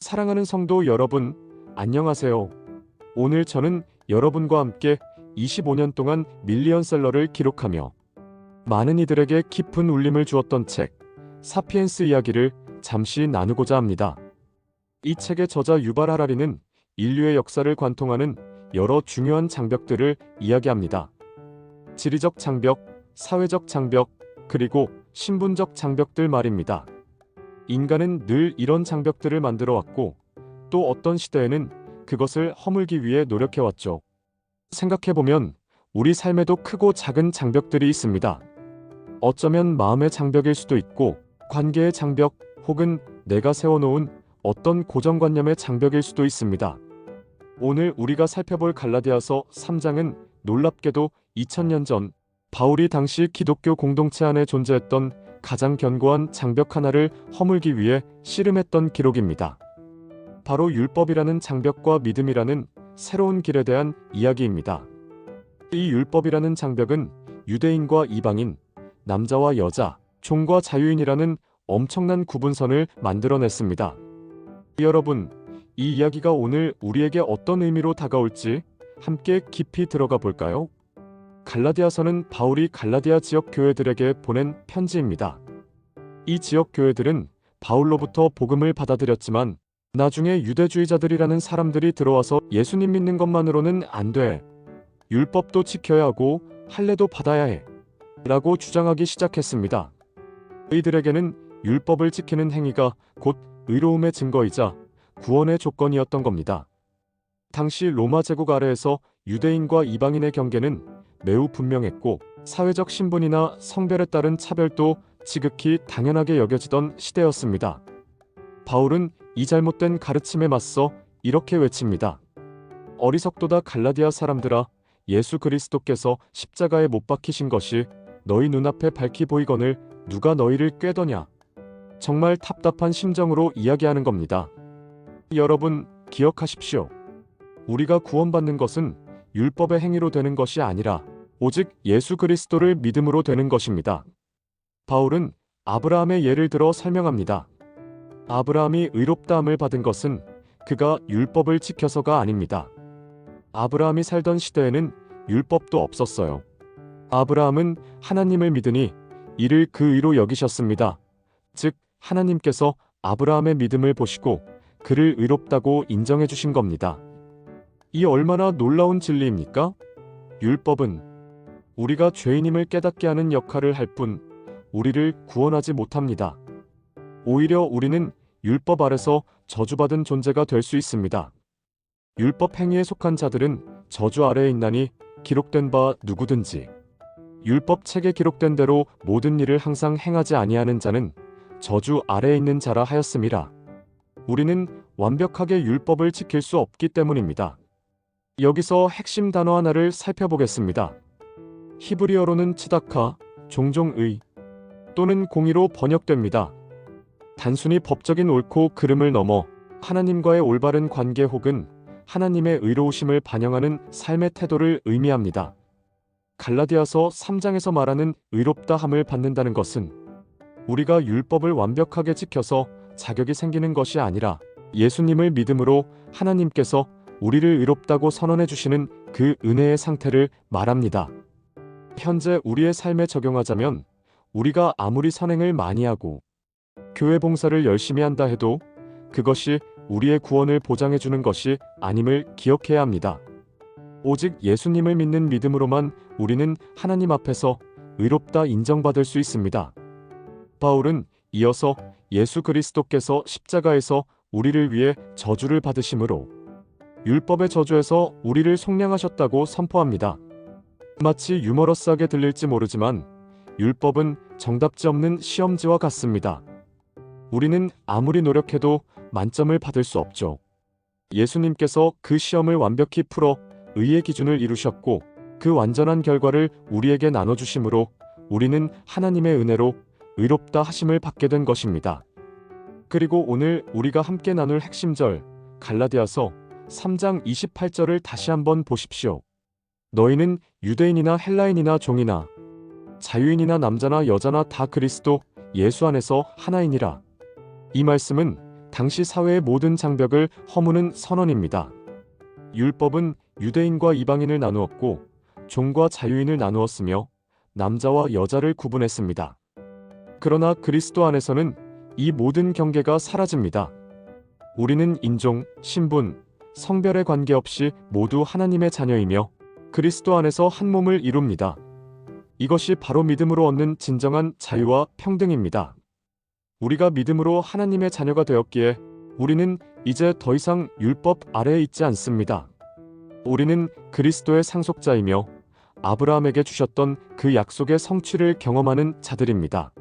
사랑하는 성도 여러분, 안녕하세요. 오늘 저는 여러분과 함께 25년 동안 밀리언셀러를 기록하며 많은 이들에게 깊은 울림을 주었던 책, 사피엔스 이야기를 잠시 나누고자 합니다. 이 책의 저자 유발 하라리는 인류의 역사를 관통하는 여러 중요한 장벽들을 이야기합니다. 지리적 장벽, 사회적 장벽, 그리고 신분적 장벽들 말입니다. 인간은 늘 이런 장벽들을 만들어 왔고, 또 어떤 시대에는 그것을 허물기 위해 노력해왔죠. 생각해보면 우리 삶에도 크고 작은 장벽들이 있습니다. 어쩌면 마음의 장벽일 수도 있고, 관계의 장벽, 혹은 내가 세워놓은 어떤 고정관념의 장벽일 수도 있습니다. 오늘 우리가 살펴볼 갈라디아서 3장은 놀랍게도 2000년 전 바울이 당시 기독교 공동체 안에 존재했던 가장 견고한 장벽 하나를 허물기 위해 씨름했던 기록입니다. 바로 율법이라는 장벽과 믿음이라는 새로운 길에 대한 이야기입니다. 이 율법이라는 장벽은 유대인과 이방인, 남자와 여자, 종과 자유인이라는 엄청난 구분선을 만들어냈습니다. 여러분, 이 이야기가 오늘 우리에게 어떤 의미로 다가올지 함께 깊이 들어가 볼까요? 갈라디아서는 바울이 갈라디아 지역 교회들에게 보낸 편지입니다. 이 지역 교회들은 바울로부터 복음을 받아들였지만 나중에 유대주의자들이라는 사람들이 들어와서 예수님 믿는 것만으로는 안 돼. 율법도 지켜야 하고 할례도 받아야 해. 라고 주장하기 시작했습니다. 이들에게는 율법을 지키는 행위가 곧 의로움의 증거이자 구원의 조건이었던 겁니다. 당시 로마 제국 아래에서 유대인과 이방인의 경계는 매우 분명했고, 사회적 신분이나 성별에 따른 차별도 지극히 당연하게 여겨지던 시대였습니다. 바울은 이 잘못된 가르침에 맞서 이렇게 외칩니다. 어리석도다 갈라디아 사람들아, 예수 그리스도께서 십자가에 못 박히신 것이 너희 눈앞에 밝히 보이거늘 누가 너희를 꾀더냐. 정말 답답한 심정으로 이야기하는 겁니다. 여러분, 기억하십시오. 우리가 구원받는 것은 율법의 행위로 되는 것이 아니라 오직 예수 그리스도를 믿음으로 되는 것입니다. 바울은 아브라함의 예를 들어 설명합니다. 아브라함이 의롭다함을 받은 것은 그가 율법을 지켜서가 아닙니다. 아브라함이 살던 시대에는 율법도 없었어요. 아브라함은 하나님을 믿으니 이를 그 의로 여기셨습니다. 즉, 하나님께서 아브라함의 믿음을 보시고 그를 의롭다고 인정해 주신 겁니다. 이 얼마나 놀라운 진리입니까? 율법은 우리가 죄인임을 깨닫게 하는 역할을 할 뿐 우리를 구원하지 못합니다. 오히려 우리는 율법 아래서 저주받은 존재가 될 수 있습니다. 율법 행위에 속한 자들은 저주 아래에 있나니 기록된 바 누구든지 율법 책에 기록된 대로 모든 일을 항상 행하지 아니하는 자는 저주 아래에 있는 자라 하였음이라. 우리는 완벽하게 율법을 지킬 수 없기 때문입니다. 여기서 핵심 단어 하나를 살펴보겠습니다. 히브리어로는 츠다카, 종종 의 또는 공의로 번역됩니다. 단순히 법적인 옳고 그름을 넘어 하나님과의 올바른 관계 혹은 하나님의 의로우심을 반영하는 삶의 태도를 의미합니다. 갈라디아서 3장에서 말하는 의롭다 함을 받는다는 것은 우리가 율법을 완벽하게 지켜서 자격이 생기는 것이 아니라 예수님을 믿음으로 하나님께서 우리를 의롭다고 선언해 주시는 그 은혜의 상태를 말합니다. 현재 우리의 삶에 적용하자면 우리가 아무리 선행을 많이 하고 교회 봉사를 열심히 한다 해도 그것이 우리의 구원을 보장해 주는 것이 아님을 기억해야 합니다. 오직 예수님을 믿는 믿음으로만 우리는 하나님 앞에서 의롭다 인정받을 수 있습니다. 바울은 이어서 예수 그리스도께서 십자가에서 우리를 위해 저주를 받으심으로 율법의 저주에서 우리를 속량하셨다고 선포합니다. 마치 유머러스하게 들릴지 모르지만 율법은 정답지 없는 시험지와 같습니다. 우리는 아무리 노력해도 만점을 받을 수 없죠. 예수님께서 그 시험을 완벽히 풀어 의의 기준을 이루셨고 그 완전한 결과를 우리에게 나눠주심으로 우리는 하나님의 은혜로 의롭다 하심을 받게 된 것입니다. 그리고 오늘 우리가 함께 나눌 핵심절 갈라디아서 3장 28절을 다시 한번 보십시오. 너희는 유대인이나 헬라인이나 종이나 자유인이나 남자나 여자나 다 그리스도 예수 안에서 하나이니라. 이 말씀은 당시 사회의 모든 장벽을 허무는 선언입니다. 율법은 유대인과 이방인을 나누었고 종과 자유인을 나누었으며 남자와 여자를 구분했습니다. 그러나 그리스도 안에서는 이 모든 경계가 사라집니다. 우리는 인종, 신분, 성별에 관계없이 모두 하나님의 자녀이며 그리스도 안에서 한 몸을 이룹니다. 이것이 바로 믿음으로 얻는 진정한 자유와 평등입니다. 우리가 믿음으로 하나님의 자녀가 되었기에 우리는 이제 더 이상 율법 아래에 있지 않습니다. 우리는 그리스도의 상속자이며 아브라함에게 주셨던 그 약속의 성취를 경험하는 자들입니다.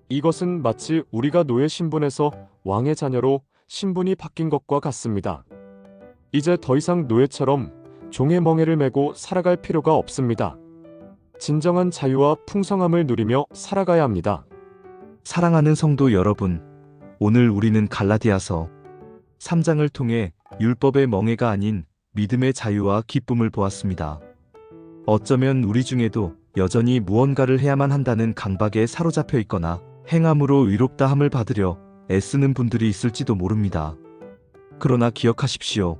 이것은 마치 우리가 노예 신분에서 왕의 자녀로 신분이 바뀐 것과 같습니다. 이제 더 이상 노예처럼 종의 멍에를 메고 살아갈 필요가 없습니다. 진정한 자유와 풍성함을 누리며 살아가야 합니다. 사랑하는 성도 여러분, 오늘 우리는 갈라디아서 3장을 통해 율법의 멍에가 아닌 믿음의 자유와 기쁨을 보았습니다. 어쩌면 우리 중에도 여전히 무언가를 해야만 한다는 강박에 사로잡혀 있거나 행함으로 의롭다함을 받으려 애쓰는 분들이 있을지도 모릅니다. 그러나 기억하십시오.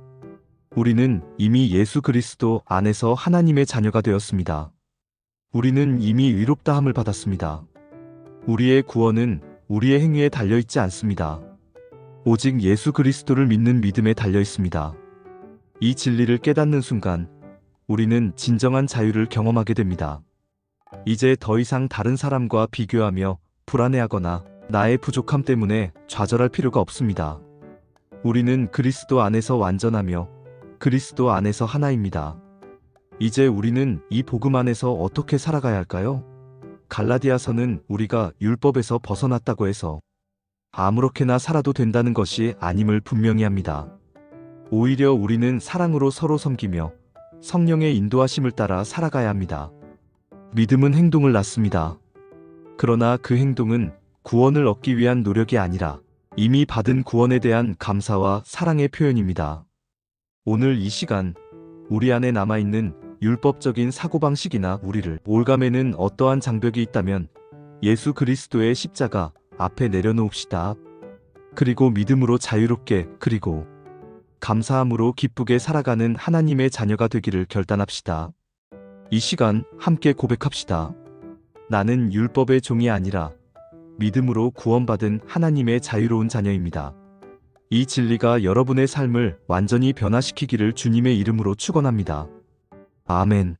우리는 이미 예수 그리스도 안에서 하나님의 자녀가 되었습니다. 우리는 이미 의롭다함을 받았습니다. 우리의 구원은 우리의 행위에 달려있지 않습니다. 오직 예수 그리스도를 믿는 믿음에 달려있습니다. 이 진리를 깨닫는 순간 우리는 진정한 자유를 경험하게 됩니다. 이제 더 이상 다른 사람과 비교하며 불안해하거나 나의 부족함 때문에 좌절할 필요가 없습니다. 우리는 그리스도 안에서 완전하며 그리스도 안에서 하나입니다. 이제 우리는 이 복음 안에서 어떻게 살아가야 할까요? 갈라디아서는 우리가 율법에서 벗어났다고 해서 아무렇게나 살아도 된다는 것이 아님을 분명히 합니다. 오히려 우리는 사랑으로 서로 섬기며 성령의 인도하심을 따라 살아가야 합니다. 믿음은 행동을 낳습니다. 그러나 그 행동은 구원을 얻기 위한 노력이 아니라 이미 받은 구원에 대한 감사와 사랑의 표현입니다. 오늘 이 시간 우리 안에 남아있는 율법적인 사고방식이나 우리를 올가매는 어떠한 장벽이 있다면 예수 그리스도의 십자가 앞에 내려놓읍시다. 그리고 믿음으로 자유롭게 그리고 감사함으로 기쁘게 살아가는 하나님의 자녀가 되기를 결단합시다. 이 시간 함께 고백합시다. 나는 율법의 종이 아니라 믿음으로 구원받은 하나님의 자유로운 자녀입니다. 이 진리가 여러분의 삶을 완전히 변화시키기를 주님의 이름으로 축원합니다. 아멘.